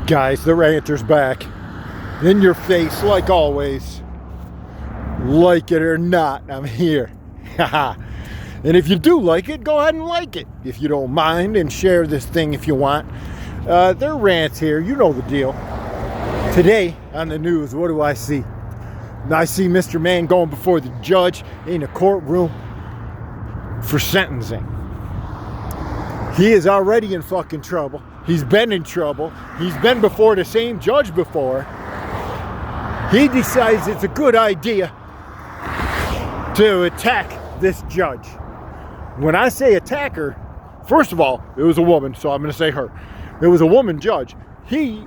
Guys, the ranter's back. In your face, like always. Like it or not, I'm here. Haha. And if you do like it, go ahead and like it. If you don't mind, and share this thing if you want. They're rants here. You know the deal. Today, on the news, what do I see? I see Mr. Man going before the judge in a courtroom for sentencing. He is already in fucking trouble. He's been in trouble. He's been before the same judge before. He decides it's a good idea to attack this judge. When I say attack her, first of all, it was a woman, so I'm going to say her. It was a woman judge. He,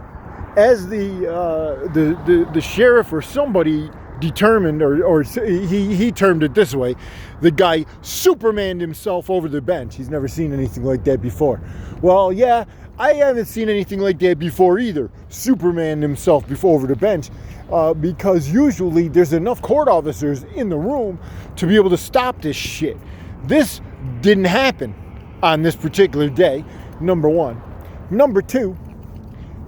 as the sheriff or somebody determined, or he termed it this way, the guy Supermaned himself over the bench. He's never seen anything like that before. Well, yeah, I haven't seen anything like that before either. Superman himself before over the bench, because usually there's enough court officers in the room to be able to stop this shit. This didn't happen on this particular day, number one. Number two,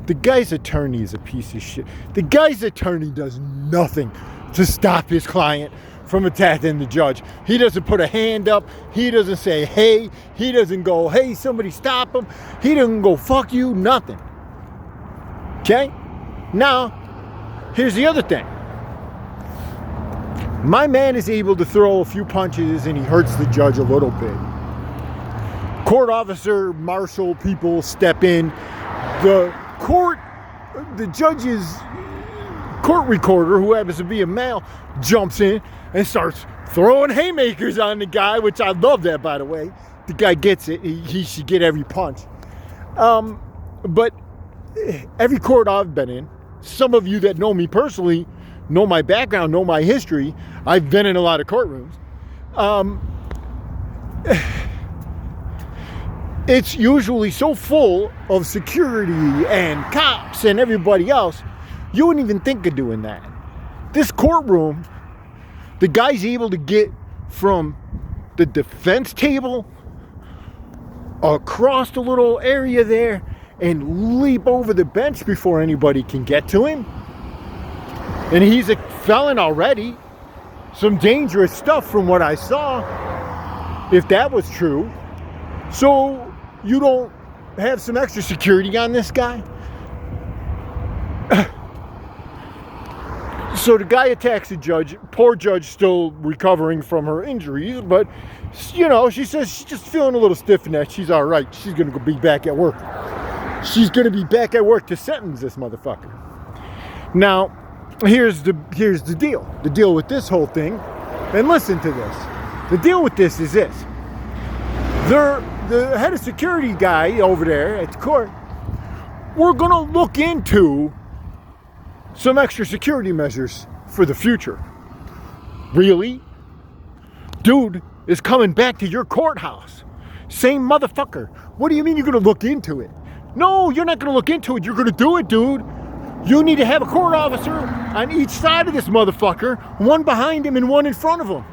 the guy's attorney is a piece of shit. The guy's attorney does nothing to stop his client from attacking the judge. He doesn't put a hand up. He doesn't say, hey. He doesn't go, hey, somebody stop him. He doesn't go, fuck you, nothing. Okay? Now, here's the other thing. My man is able to throw a few punches and he hurts the judge a little bit. Court officer, marshal, people step in. The judge's court recorder, who happens to be a male, jumps in and starts throwing haymakers on the guy, which I love that, by the way. The guy gets it. He should get every punch. But every court I've been in, some of you that know me personally, know my background, know my history. I've been in a lot of courtrooms. It's usually so full of security and cops and everybody else, you wouldn't even think of doing that. This courtroom, the guy's able to get from the defense table across the little area there and leap over the bench before anybody can get to him. And he's a felon already. Some dangerous stuff from what I saw, if that was true. So you don't have some extra security on this guy? So the guy attacks the judge. Poor judge still recovering from her injuries, but you know, she says she's just feeling a little stiff in that. She's all right. She's gonna be back at work. She's gonna be back at work to sentence this motherfucker. Now, here's the deal. The deal with this whole thing, and listen to this. The deal with this is this. The head of security guy over there at the court, we're gonna look into some extra security measures for the future. Really? Dude is coming back to your courthouse. Same motherfucker. What do you mean you're gonna look into it? No, you're not gonna look into it. You're gonna do it, dude. You need to have a court officer on each side of this motherfucker, one behind him and one in front of him.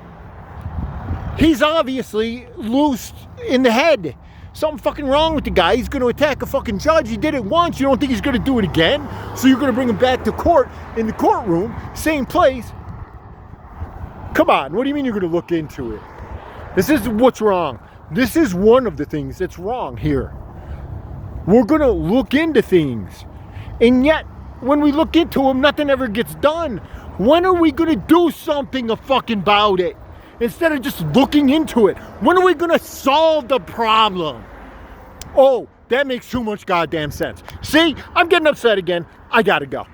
He's obviously loose in the head. Something fucking wrong with the guy. He's going to attack a fucking judge. He did it once. You don't think he's going to do it again? So you're going to bring him back to court in the courtroom, same place. Come on. What do you mean you're going to look into it? This is what's wrong. This is one of the things that's wrong here. We're going to look into things. And yet, when we look into them, nothing ever gets done. When are we going to do something fucking about it? Instead of just looking into it. When are we going to solve the problem? Oh, that makes too much goddamn sense. See, I'm getting upset again. I gotta go.